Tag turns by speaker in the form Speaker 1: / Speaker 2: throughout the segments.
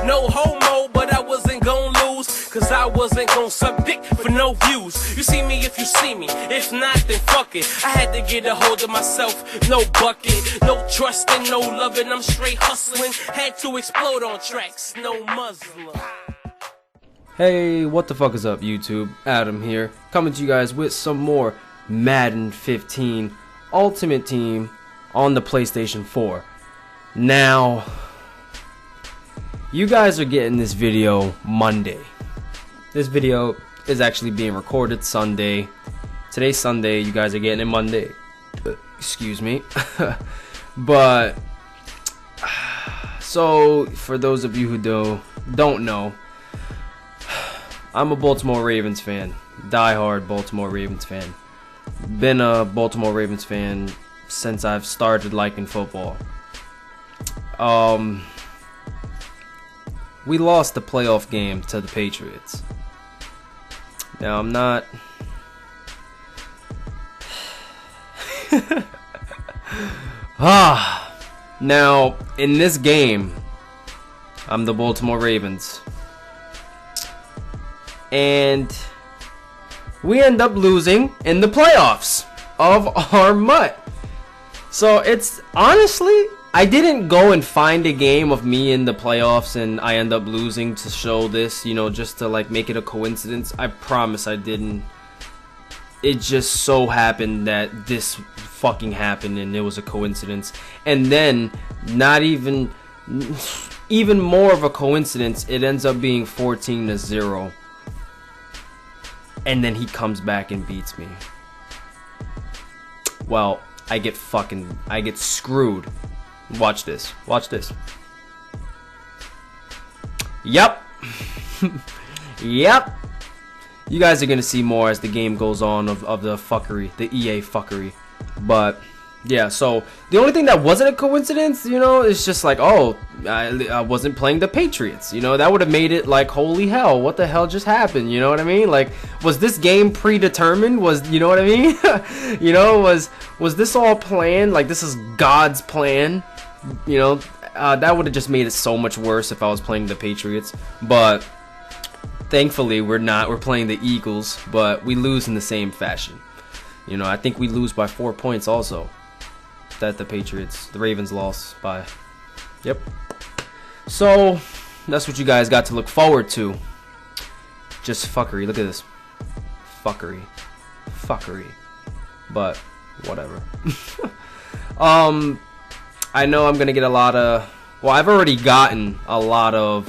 Speaker 1: No homo, but I wasn't gon' lose, cause I wasn't gon' suck dick for no views. You see me if you see me, if not then fuck it. I had to get a hold of myself, no bucket, no trusting, no loving, I'm straight hustling. Had to explode on tracks, no Muslim.
Speaker 2: Hey, what the fuck is up, YouTube? Adam here, coming to you guys with some more Madden 15 Ultimate Team on the PlayStation 4. Now, you guys are getting this video Monday. This video is actually being recorded Sunday. Today's Sunday, you guys are getting it Monday. Excuse me. But, so, for those of you who don't know, I'm a Baltimore Ravens fan. Die-hard Baltimore Ravens fan. Been a Baltimore Ravens fan since I've started liking football. We lost the playoff game to the Patriots. Now I'm not now in this game I'm the Baltimore Ravens, and we end up losing in the playoffs of our mutt. So it's honestly, I didn't go and find a game of me in the playoffs and I end up losing to show this, you know, just to like make it a coincidence. I promise I didn't. It just so happened that this fucking happened and it was a coincidence. And then, not even more of a coincidence, it ends up being 14-0. And then he comes back and beats me. Well, I get screwed. Watch this. Watch this. Yep. Yep. You guys are gonna see more as the game goes on of the fuckery, the EA fuckery. But yeah, so the only thing that wasn't a coincidence, you know, is just like, oh, I wasn't playing the Patriots. You know, that would have made it like, holy hell, what the hell just happened? You know what I mean? Like, was this game predetermined? You know what I mean? You know, was this all planned? Like, this is God's plan? You know, that would have just made it so much worse if I was playing the Patriots. But thankfully, we're not. We're playing the Eagles, but we lose in the same fashion. You know, I think we lose by 4 points also. That the Ravens lost by. Yep. So, that's what you guys got to look forward to. Just fuckery. Look at this. Fuckery. Fuckery. But, whatever. I know I'm going to get a lot of. Well, I've already gotten a lot of.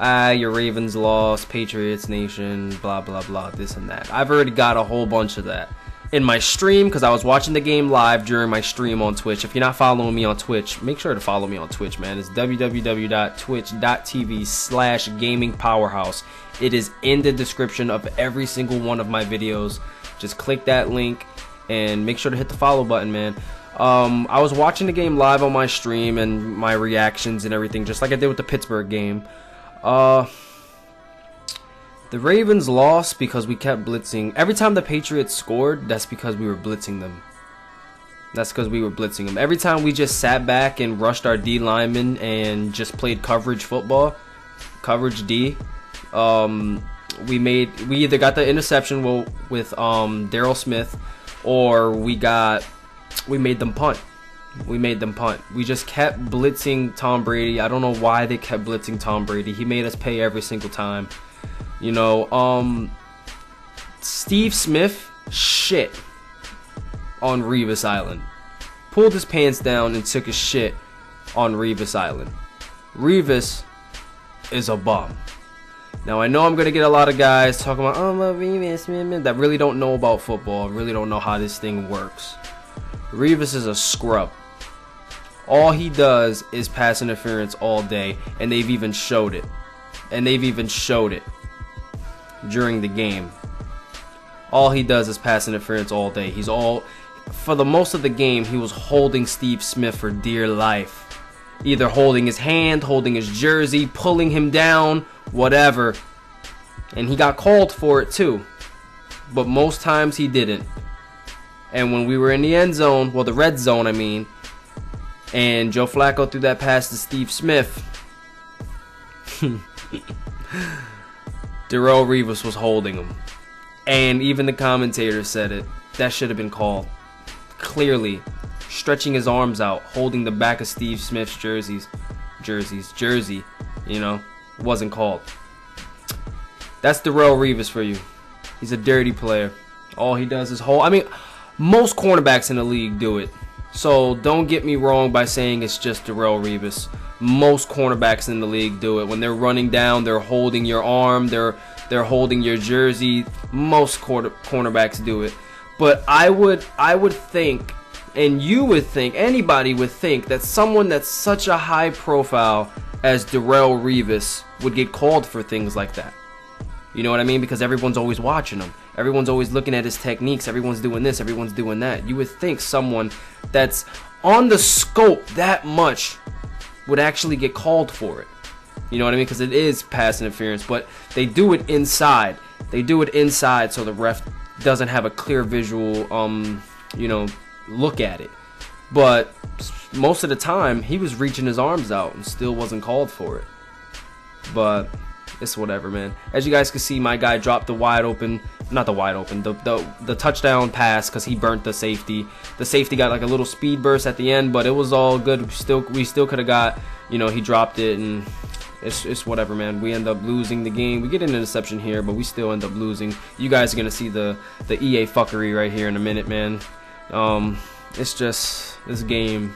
Speaker 2: Your Ravens lost, Patriots Nation, blah, blah, blah, this and that. I've already got a whole bunch of that in my stream because I was watching the game live during my stream on Twitch. If you're not following me on Twitch, make sure to follow me on Twitch, man. It's www.twitch.tv/GamingPowerHouse. It is in the description of every single one of my videos. Just click that link and make sure to hit the follow button, man. I was watching the game live on my stream and my reactions and everything, just like I did with the Pittsburgh game. The Ravens lost because we kept blitzing. Every time the Patriots scored, that's because we were blitzing them. That's because we were blitzing them. Every time we just sat back and rushed our D linemen and just played coverage football, coverage D, we either got the interception with Daryl Smith, or we made them punt. We made them punt. We just kept blitzing Tom Brady. I don't know why they kept blitzing Tom Brady. He made us pay every single time. You know, Steve Smith shit on Revis Island. Pulled his pants down and took a shit on Revis Island. Revis is a bum. Now, I know I'm going to get a lot of guys talking about, oh, Revis, man, that really don't know about football, really don't know how this thing works. Revis is a scrub. All he does is pass interference all day, and they've even showed it. During the game. All he does is pass interference all day. For the most of the game, he was holding Steve Smith for dear life. Either holding his hand, holding his jersey, pulling him down, whatever. And he got called for it too. But most times he didn't. And when we were in the end zone, well, the red zone, I mean, and Joe Flacco threw that pass to Steve Smith, Darrelle Revis was holding him. And even the commentator said it. That should have been called. Clearly, stretching his arms out, holding the back of Steve Smith's jersey, you know, wasn't called. That's Darrelle Revis for you. He's a dirty player. All he does is hold. I mean, most cornerbacks in the league do it. So don't get me wrong by saying it's just Darrelle Revis. Most cornerbacks in the league do it. When they're running down, they're holding your arm, they're holding your jersey. Most cornerbacks do it. But I would think, and you would think, anybody would think that someone that's such a high profile as Darrelle Revis would get called for things like that. You know what I mean? Because everyone's always watching him. Everyone's always looking at his techniques. Everyone's doing this. Everyone's doing that. You would think someone that's on the scope that much would actually get called for it. You know what I mean? Because it is pass interference, but they do it inside. They do it inside so the ref doesn't have a clear visual, you know, look at it. But most of the time, he was reaching his arms out and still wasn't called for it. But it's whatever, man. As you guys can see, my guy dropped the the touchdown pass because he burnt the safety. The safety got like a little speed burst at the end, but it was all good. We still could have got, you know, he dropped it, and it's whatever, man. We end up losing the game. We get an interception here, but we still end up losing. You guys are gonna see the EA fuckery right here in a minute, man. It's just, this game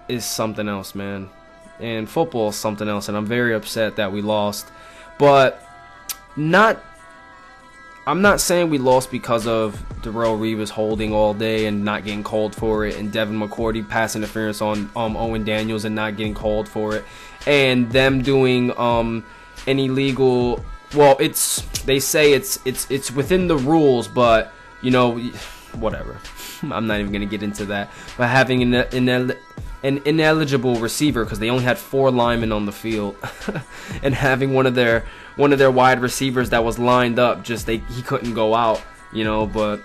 Speaker 2: is something else, man. And football is something else, and I'm very upset that we lost. But I'm not saying we lost because of Darrelle Revis holding all day and not getting called for it, and Devin McCourty pass interference on Owen Daniels and not getting called for it, and them doing an illegal. Well, they say it's within the rules, but you know, whatever. I'm not even gonna get into that. But having an ineligible receiver because they only had 4 linemen on the field, and having one of their wide receivers that was lined up, he couldn't go out, you know. But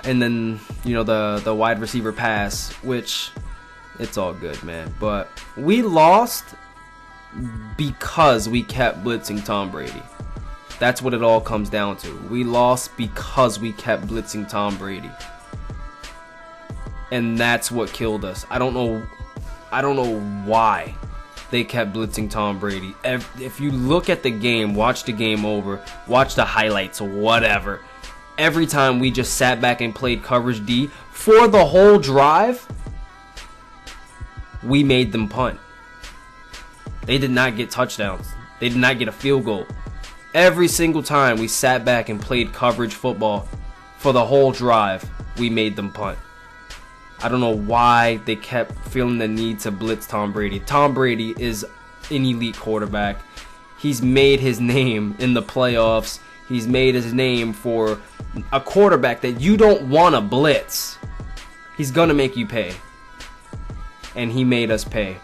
Speaker 2: and then, you know, the wide receiver pass, which it's all good, man. But we lost because we kept blitzing Tom Brady. That's what it all comes down to. We lost because we kept blitzing Tom Brady. And that's what killed us. I don't know why they kept blitzing Tom Brady. If you look at the game, watch the game over, watch the highlights or whatever, every time we just sat back and played coverage D for the whole drive, we made them punt. They did not get touchdowns. They did not get a field goal. Every single time we sat back and played coverage football for the whole drive, we made them punt. I don't know why they kept feeling the need to blitz Tom Brady. Tom Brady is an elite quarterback. He's made his name in the playoffs. He's made his name for a quarterback that you don't want to blitz. He's going to make you pay. And he made us pay.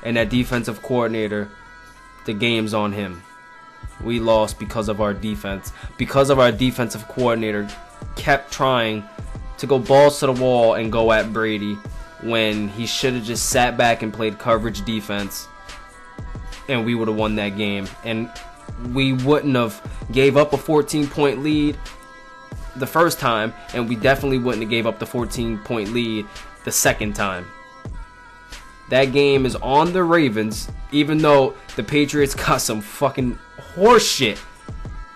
Speaker 2: And that defensive coordinator, the game's on him. We lost because of our defense. Because of our defensive coordinator kept trying to go balls to the wall and go at Brady when he should have just sat back and played coverage defense, and we would have won that game. And we wouldn't have gave up a 14-point lead the first time, and we definitely wouldn't have gave up the 14-point lead the second time. That game is on the Ravens, even though the Patriots got some fucking horseshit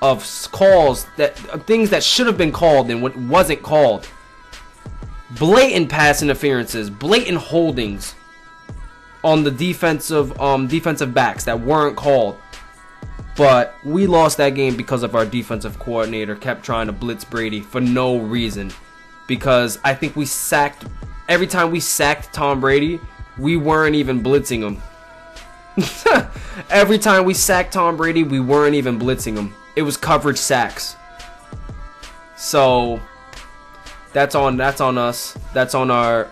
Speaker 2: of calls, things that should have been called and what wasn't called. Blatant pass interferences, blatant holdings on the defensive backs that weren't called. But we lost that game because of our defensive coordinator kept trying to blitz Brady for no reason. Because I think every time we sacked Tom Brady, we weren't even blitzing him. Every time we sacked Tom Brady, we weren't even blitzing him. It was coverage sacks. So that's on us. That's on our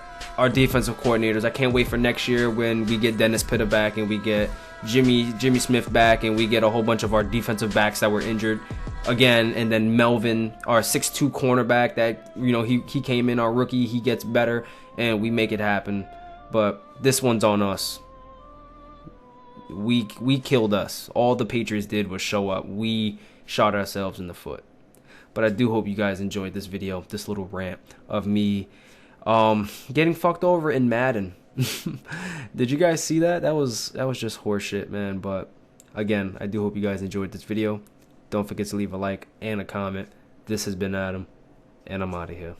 Speaker 2: defensive coordinators. I can't wait for next year when we get Dennis Pitta back and we get Jimmy Smith back and we get a whole bunch of our defensive backs that were injured again, and then Melvin, our 6'2" cornerback that, you know, he came in, our rookie, he gets better and we make it happen. But this one's on us. we killed us. All the Patriots did was show up. We shot ourselves in the foot. But I do hope you guys enjoyed this video, this little rant of me getting fucked over in Madden. Did you guys see that? That was just horseshit, man. But again, I do hope you guys enjoyed this video. Don't forget to leave a like and a comment. This has been Adam, and I'm out of here.